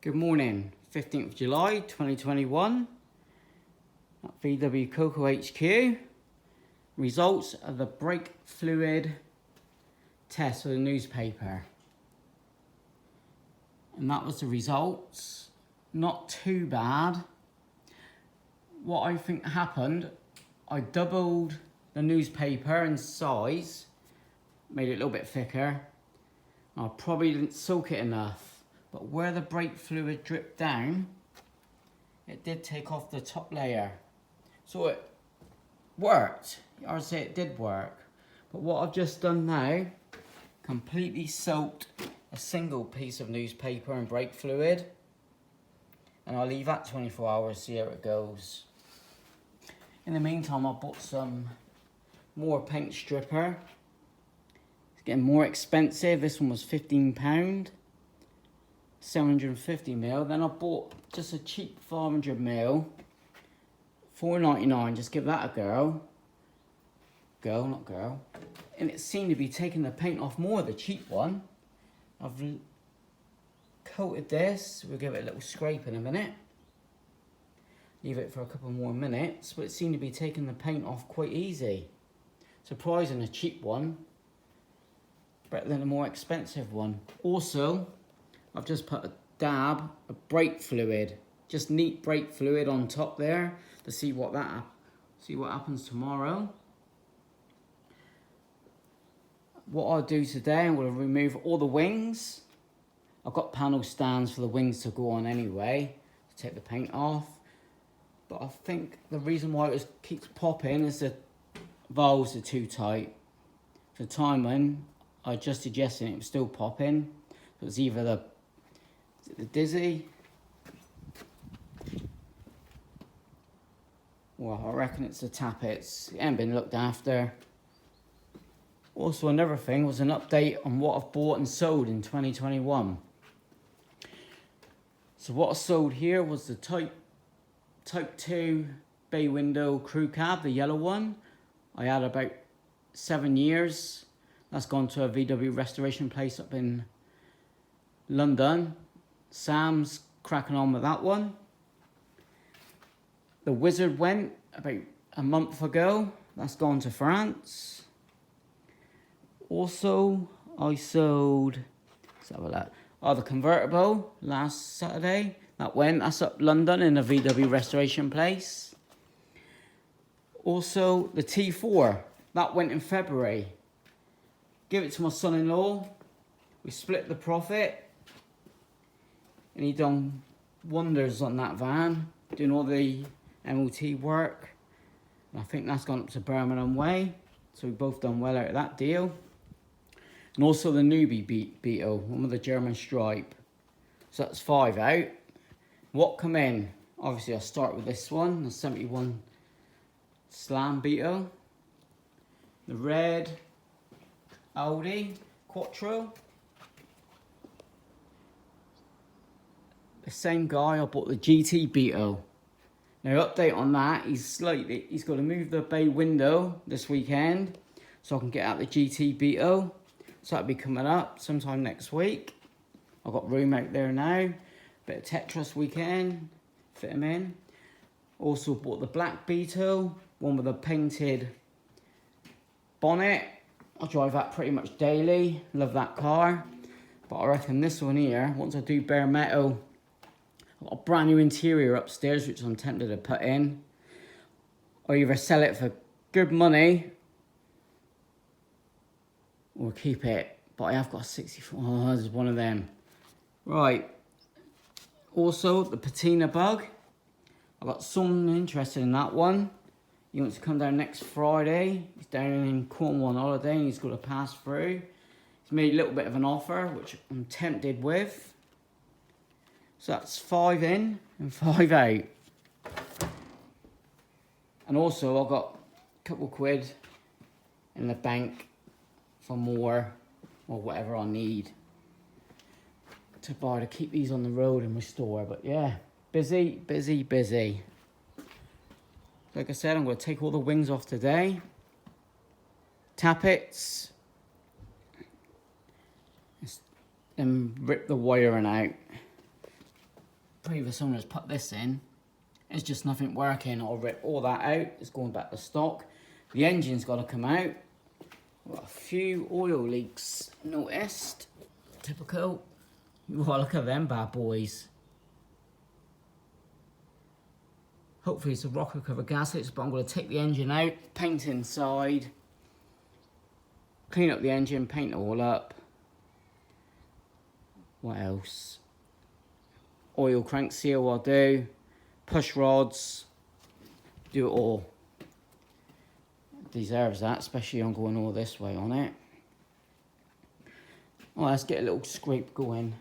Good morning, 15th of July 2021 at VW Coco HQ. Results of the brake fluid test for the newspaper. And that was the results. Not too bad. What I think happened, I doubled the newspaper in size, made it a little bit thicker. I probably didn't soak it enough. But where the brake fluid dripped down, it did take off the top layer. So it worked. I would say it did work. But what I've just done now, completely soaked a single piece of newspaper in brake fluid. And I'll leave that 24 hours, see how it goes. In the meantime, I bought some more paint stripper. It's getting more expensive. This one was £15. 750ml. Then I bought just a cheap 500ml, £4.99. Just give that a go. Not girl. And it seemed to be taking the paint off more, the cheap one. I've coated this. We'll give it a little scrape in a minute. Leave it for a couple more minutes, but it seemed to be taking the paint off quite easy. Surprising, a cheap one, better than a more expensive one. Also, I've just put a dab of brake fluid, just neat brake fluid on top there to see what happens tomorrow. What I'll do today, I'm going to remove all the wings. I've got panel stands for the wings to go on anyway, to take the paint off. But I think the reason why it keeps popping is the valves are too tight. For the time when I adjusted yesterday, it was still popping. It was either the dizzy. Well, I reckon it's the tappets. It ain't been looked after. Also, another thing was an update on what I've bought and sold in 2021. So what I sold here was the Type 2 bay window crew cab, the yellow one. I had about 7 years. That's gone to a VW restoration place up in London. Sam's cracking on with that one. The Wizard went about a month ago. That's gone to France. Also, I sold, let's have a look. The convertible last Saturday. That's up London in a VW restoration place. Also, the T4, that went in February. Give it to my son-in-law. We split the profit. And he done wonders on that van, doing all the MOT work. And I think that's gone up to Birmingham Way. So we both done well out of that deal. And also the newbie Beetle, one with the German stripe. So that's 5 out. What come in? Obviously I'll start with this one, the 71 Slam Beetle. The red Audi Quattro. The same guy, I bought the GT Beetle. Now update on that, he's got to move the bay window this weekend so I can get out the GT Beetle. So that'll be coming up sometime next week. I've got room out there now. Bit of Tetris weekend, fit him in. Also bought the black Beetle, one with a painted bonnet. I drive that pretty much daily, love that car. But I reckon this one here, once I do bare metal, I've got a brand new interior upstairs, which I'm tempted to put in. Or either sell it for good money, or keep it. But I have got a 64, this is one of them. Right. Also, the Patina Bug. I've got someone interested in that one. He wants to come down next Friday. He's down in Cornwall on holiday and he's got to pass through. He's made a little bit of an offer, which I'm tempted with. So that's 5 in and 5 out. And also I've got a couple quid in the bank for more or whatever I need to buy to keep these on the road and restore. But yeah, busy. Like I said, I'm going to take all the wings off today. Tappets. And rip the wiring out. previous owners put this in. It's just nothing working. I'll rip all that out. It's going back to stock. The engine's got to come out. Got a few oil leaks noticed. Typical. Oh, look at them bad boys. Hopefully it's a rocker cover gaskets, but I'm going to take the engine out, paint inside, clean up the engine, paint it all up. What else? Oil crank seal I'll do. Push rods. Do it all. Deserves that, especially on going all this way on it. Well, let's get a little scrape going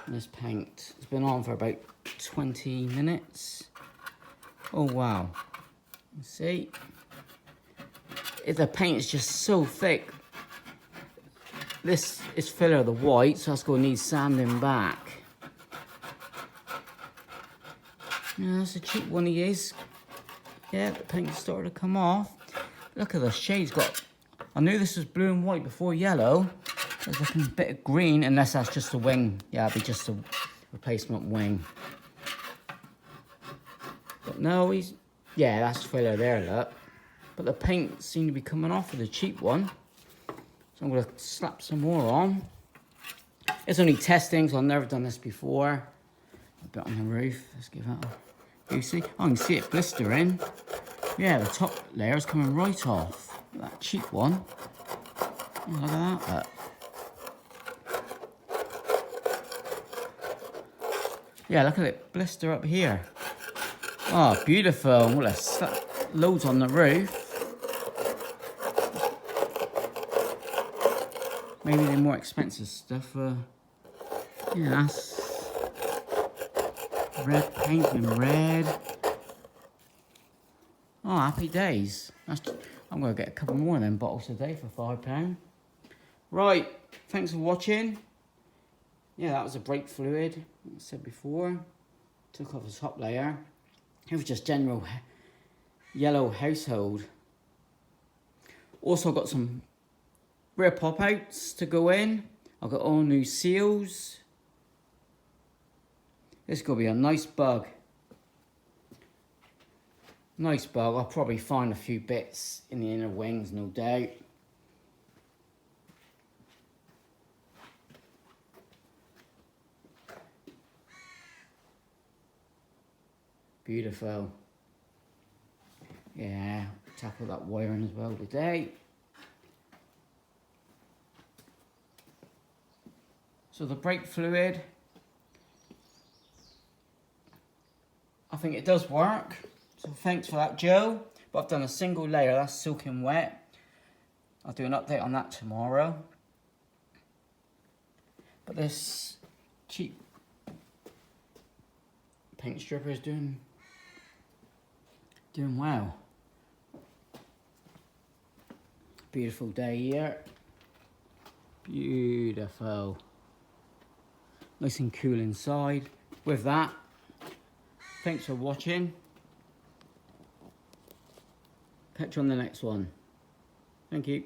on this paint. It's been on for about 20 minutes. Oh wow. See? The paint is just so thick. This is filler of the white, so that's going to need sanding back. Yeah, that's a cheap one he is. Yeah, the paint's started to come off. Look at the shades got. I knew this was blue and white before yellow. There's like a bit of green, unless that's just a wing. Yeah, it'd be just a replacement wing. But no, yeah, that's filler there, look. But the paint seemed to be coming off with the cheap one. So I'm going to slap some more on. It's only testing, so I've never done this before. A bit on the roof. Let's give that a... You see? I can see it blistering. Yeah, the top layer is coming right off. That cheap one. Yeah, look at that. Yeah, look at it blister up here. Oh, beautiful. Well, let's slap loads on the roof. Maybe the more expensive stuff. Yeah, that's red paint and red. Oh, happy days. I'm going to get a couple more of them bottles today for £5. Right, thanks for watching. Yeah, that was a brake fluid, like I said before. Took off the top layer. It was just general yellow household. Also got some rear pop-outs to go in. I've got all new seals. This is going to be a nice bug. Nice bug. I'll probably find a few bits in the inner wings, no doubt. Beautiful. Yeah, tackle that wiring as well today. So the brake fluid, I think it does work. So thanks for that, Joe. But I've done a single layer, that's soaking wet. I'll do an update on that tomorrow. But this cheap paint stripper is doing well. Beautiful day here. Beautiful. Nice and cool inside. With that, thanks for watching. Catch you on the next one. Thank you.